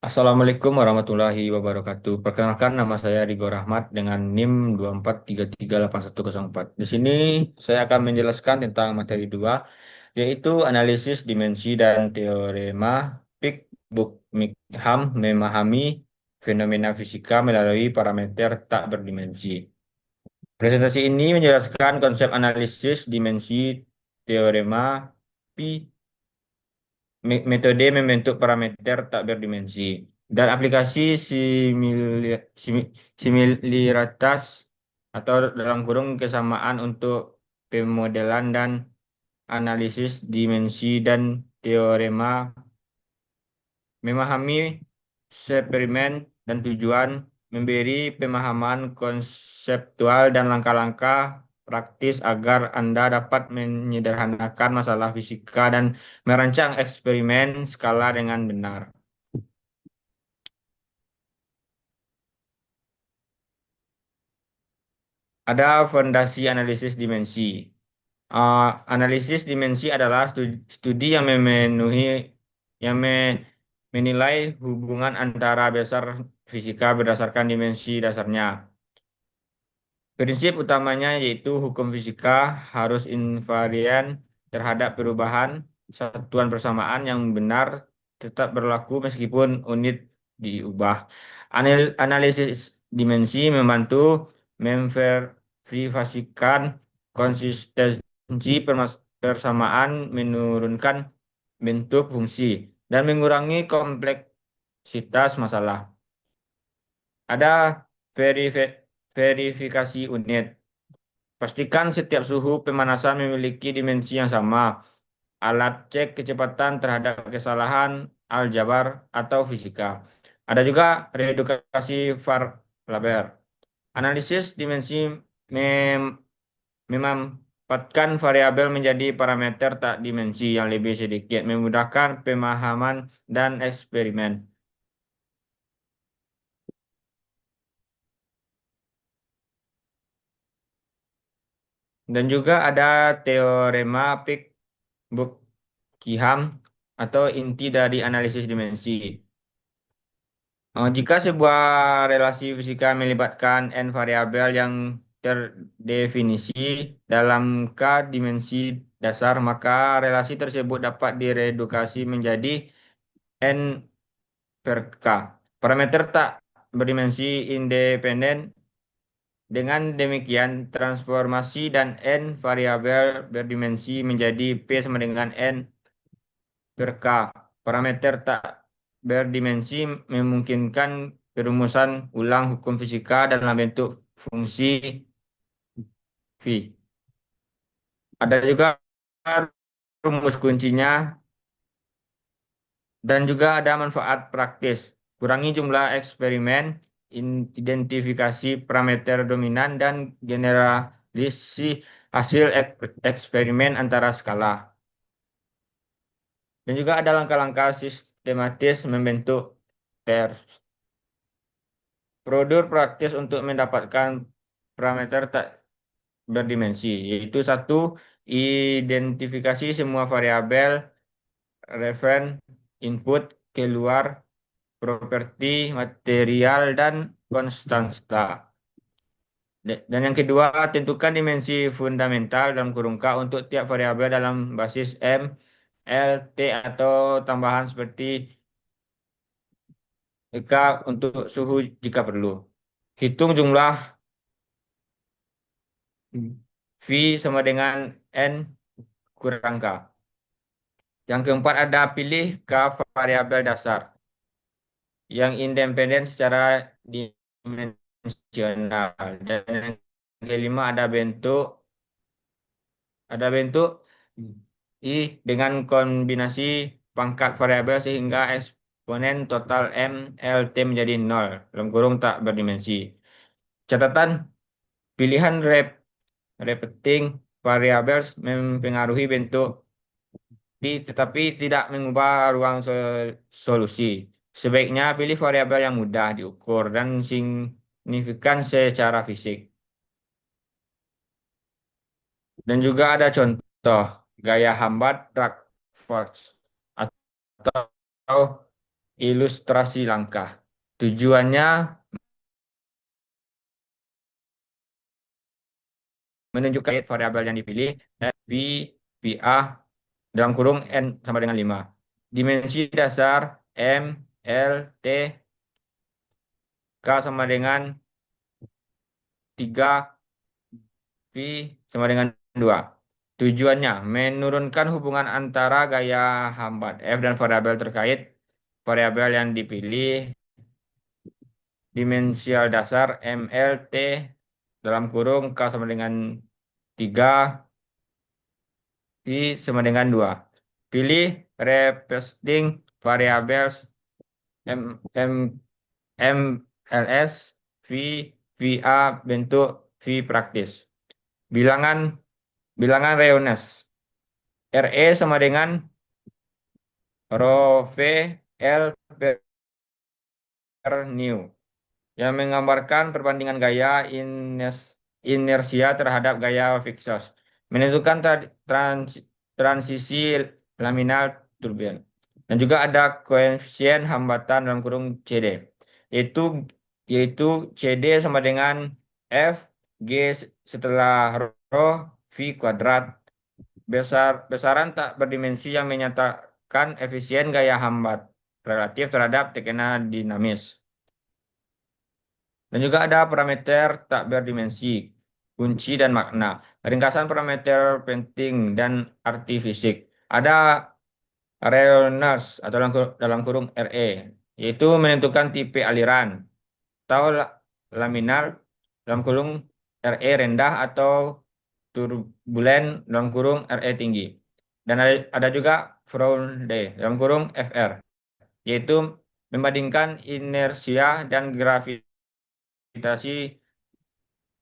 Assalamualaikum warahmatullahi wabarakatuh. Perkenalkan nama saya Rigo Rahmat dengan NIM 243381104. Di sini saya akan menjelaskan tentang materi 2, yaitu analisis dimensi dan teorema Pik-Buchham memahami fenomena fisika melalui parameter tak berdimensi. Presentasi ini menjelaskan konsep analisis dimensi, teorema pi, metode membentuk parameter tak berdimensi, dan aplikasi similaritas atau dalam kurung kesamaan untuk pemodelan dan analisis dimensi dan teorema memahami eksperimen dan tujuan memberi pemahaman konseptual dan langkah-langkah praktis agar Anda dapat menyederhanakan masalah fisika dan merancang eksperimen skala dengan benar. Ada fondasi analisis dimensi. Analisis dimensi adalah studi yang memenuhi yang menilai hubungan antara besar fisika berdasarkan dimensi dasarnya. Prinsip utamanya yaitu hukum fisika harus invarian terhadap perubahan satuan persamaan yang benar tetap berlaku meskipun unit diubah. Analisis dimensi membantu memverifikasikan konsistensi persamaan, menurunkan bentuk fungsi, dan mengurangi kompleksitas masalah. Ada verifikasi unit. Pastikan setiap suhu pemanasan memiliki dimensi yang sama. Alat cek kecepatan terhadap kesalahan aljabar atau fisika. Ada juga reedukasi Farlaber. Analisis dimensi mem memampatkan variabel menjadi parameter tak dimensi yang lebih sedikit, memudahkan pemahaman dan eksperimen. Dan juga ada teorema Pik-Buchham atau inti dari analisis dimensi. Jika sebuah relasi fisika melibatkan n variabel yang terdefinisi dalam k dimensi dasar, maka relasi tersebut dapat diredukasi menjadi n per k. Parameter tak berdimensi independen. Dengan demikian, transformasi dan n variabel berdimensi menjadi p sama dengan n per k. Parameter tak berdimensi memungkinkan perumusan ulang hukum fisika dalam bentuk fungsi phi. Ada juga rumus kuncinya dan juga ada manfaat praktis. Kurangi jumlah eksperimen, identifikasi parameter dominan, dan generalisasi hasil eksperimen antara skala. Dan juga ada langkah-langkah sistematis membentuk TERS. Prosedur praktis untuk mendapatkan parameter tak berdimensi, yaitu satu, identifikasi semua variabel referen input keluar properti material dan konstanta. Dan yang kedua, tentukan dimensi fundamental dalam kurung K untuk tiap variabel dalam basis M, L, T atau tambahan seperti K untuk suhu jika perlu. Hitung jumlah V sama dengan N kurang K. Yang keempat ada pilih K variabel dasar yang independen secara dimensional. Dan yang kelima ada bentuk I dengan kombinasi pangkat variabel sehingga eksponen total M L T menjadi nol dalam kurung tak berdimensi. Catatan, pilihan repeating variables mempengaruhi bentuk tetapi tidak mengubah ruang solusi. Sebaiknya pilih variabel yang mudah diukur dan signifikan secara fisik. Dan juga ada contoh gaya hambat drag facts atau ilustrasi langkah. Tujuannya menunjukkan variabel yang dipilih, V, VA, dalam kurung N sama dengan 5. Dimensi dasar M, L, T, K sama dengan 3, V sama dengan 2. Tujuannya menurunkan hubungan antara gaya hambat F dan variabel terkait. Variabel yang dipilih dimensial dasar MLT dalam kurung K sama dengan 3, I sama dengan 2. Pilih representing variables M, M, MLS, V, VA bentuk V praktis. Bilangan bilangan Reunens. RE sama dengan rho V L per new yang menggambarkan perbandingan gaya inersia terhadap gaya Fixos. Menentukan transisi laminal turbulent. Dan juga ada koefisien hambatan dalam kurung CD. Yaitu yaitu CD sama dengan F G setelah rho V kuadrat besaran tak berdimensi yang menyatakan efisien gaya hambat relatif terhadap tekanan dinamis. Dan juga ada parameter tak berdimensi, kunci dan makna. Ringkasan parameter penting dan arti fisik. Ada Reynolds atau dalam kurung RE, yaitu menentukan tipe aliran atau laminar dalam kurung RE rendah atau turbulen dalam kurung RE tinggi. Dan ada juga Froude dalam kurung FR, yaitu membandingkan inersia dan gravitasi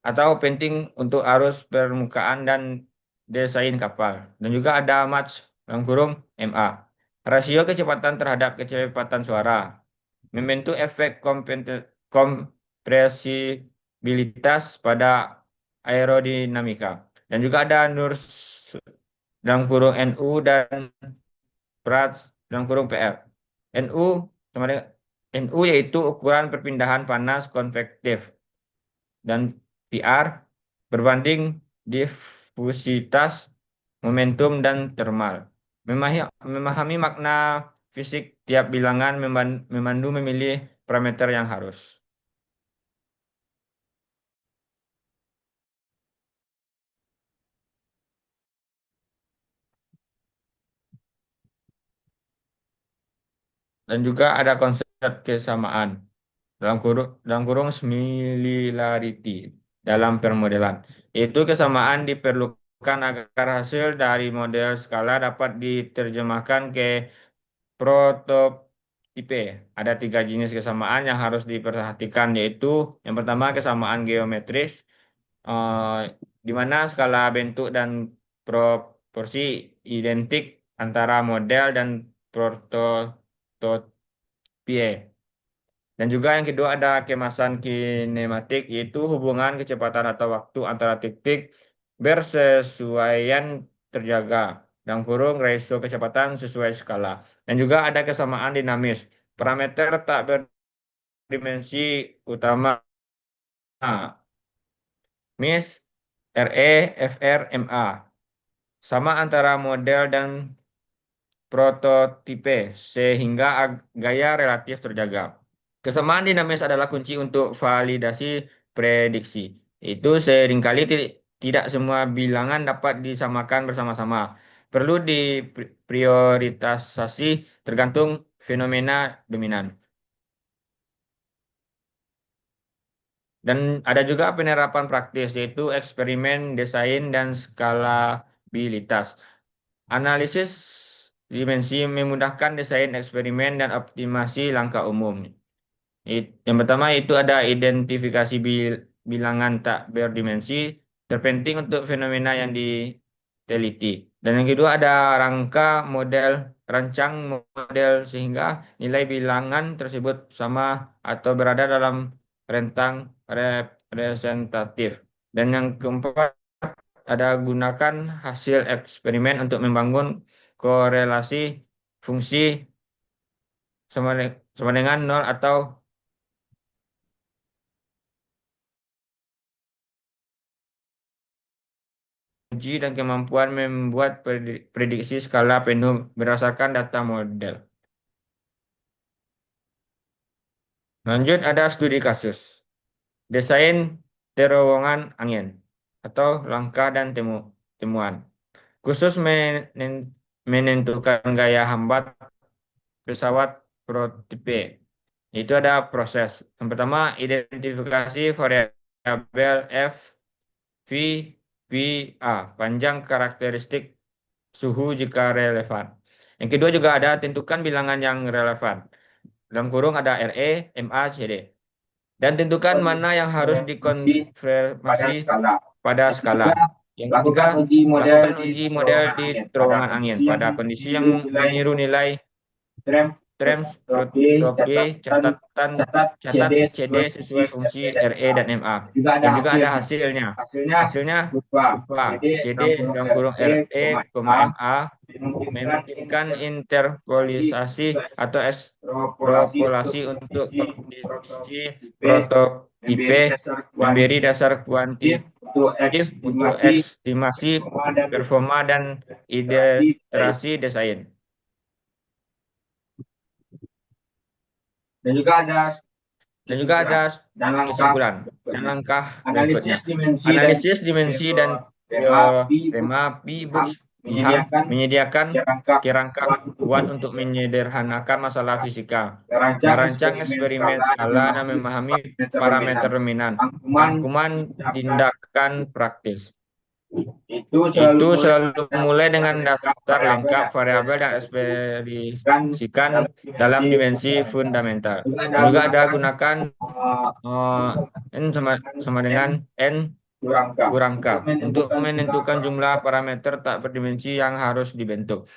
atau penting untuk arus permukaan dan desain kapal. Dan juga ada Mach dalam kurung MA. Rasio kecepatan terhadap kecepatan suara membentuk efek kompresibilitas pada aerodinamika. Dan juga ada Nurs dalam kurung NU dan Prats dalam kurung PR. NU sama dengan NU yaitu ukuran perpindahan panas konvektif dan PR berbanding difusitas, momentum dan thermal. Memahami makna fisik tiap bilangan memandu memilih parameter yang harus. Dan juga ada konsep kesamaan dalam kurung similarity dalam permodelan. Itu kesamaan diperlukan agar hasil dari model skala dapat diterjemahkan ke prototipe. Ada 3 jenis kesamaan yang harus diperhatikan, yaitu yang pertama kesamaan geometris, eh, di mana skala bentuk dan proporsi identik antara model dan prototipe. Dan juga yang kedua ada kemasan kinematik, yaitu hubungan kecepatan atau waktu antara titik bersesuaian terjaga. Dalam kurung ratio kecepatan sesuai skala. Dan juga ada kesamaan dinamis. Parameter tak berdimensi utama MIS, RE, FR, MA. Sama antara model dan prototipe sehingga gaya relatif terjaga. Kesamaan dinamis adalah kunci untuk validasi prediksi. Itu seringkali tidak semua bilangan dapat disamakan bersama-sama. Perlu diprioritasasi tergantung fenomena dominan. Dan ada juga penerapan praktis, yaitu eksperimen, desain, dan skalabilitas. Analisis dimensi memudahkan desain eksperimen dan optimasi langkah umum. Yang pertama itu ada identifikasi bilangan tak berdimensi terpenting untuk fenomena yang diteliti. Dan yang kedua ada rancang model sehingga nilai bilangan tersebut sama atau berada dalam rentang representatif. Dan yang keempat ada gunakan hasil eksperimen untuk membangun korelasi fungsi sama dengan nol atau uji dan kemampuan membuat prediksi skala penuh berdasarkan data model. Lanjut ada studi kasus. Desain terowongan angin atau langkah dan temuan. Khusus menentukan gaya hambat pesawat prototipe. Itu ada proses. Yang pertama, identifikasi variabel F, V, P, A, panjang karakteristik suhu jika relevan. Yang kedua juga ada tentukan bilangan yang relevan. Dalam kurung ada RE, MA, CD. Dan tentukan mana yang harus pada dikonfirmasi skala. pada Yang skala. ketiga, Yang ketiga, lakukan uji model lakukan di uji model terowongan di angin pada terowongan angin kondisi yang pada kondisi yang meniru nilai meniru nilai tren Trem prototipe, catatan catat catat CD CD sesuai fungsi sesuai fungsi RE dan RE MA. dan MA. Juga ada Dan juga ada hasilnya. hasilnya. Hasilnya Hasilnya berupa berupa CD CD dalam kurung dalam kurung RE, RE, MA MA memungkinkan memungkinkan interpolasi interpolisasi atau atau ekstropolasi untuk ekstropolasi untuk kondisi kondisi prototipe prototipe memberi dasar kuantitatif untuk kuantitatif untuk estimasi estimasi performa dan iterasi desain. iterasi desain. Dan juga ada Dan juga ada dan langkah kesimpulan dan berikutnya. langkah berikutnya. Analisis dimensi dan Analisis dimensi dan teorema teorema P-Books Biham menyediakan menyediakan kerangka kerangka kuat untuk kuat untuk menyederhanakan masalah fisika, merancang merancang eksperimen eksperimen skala dan skala dan memahami memahami parameter dominan. parameter dominan, Rangkuman rangkuman tindakan tindakan praktis. itu selalu Itu mulai selalu dengan mulai daftar dengan lengkap daftar variabel lengkap dan variabel dan kan ekspresikan dalam dalam dimensi dimensi fundamental. fundamental. Juga ada Dan juga ada gunakan gunakan uh, eh, N sama N dengan N kurangka kurang K untuk untuk menentukan jumlah menentukan jumlah parameter. parameter tak berdimensi yang harus dibentuk.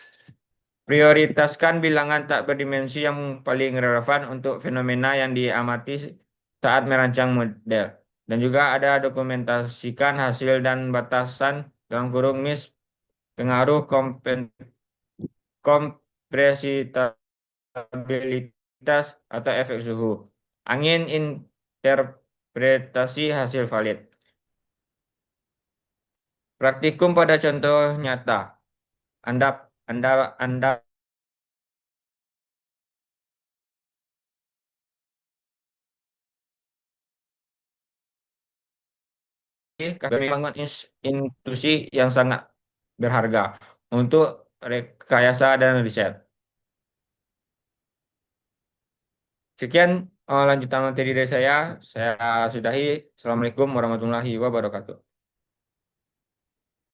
Prioritaskan bilangan tak berdimensi yang paling relevan untuk fenomena yang diamati saat merancang model. Dan juga ada dokumentasikan hasil dan batasan dalam kurung MIS pengaruh kompresitabilitas atau efek suhu. Angin interpretasi hasil valid. Praktikum pada contoh nyata. Anda Anda Anda kami membangun institusi yang sangat berharga untuk rekayasa dan riset. Sekian lanjutan materi dari saya. Saya sudahi. Assalamualaikum warahmatullahi wabarakatuh.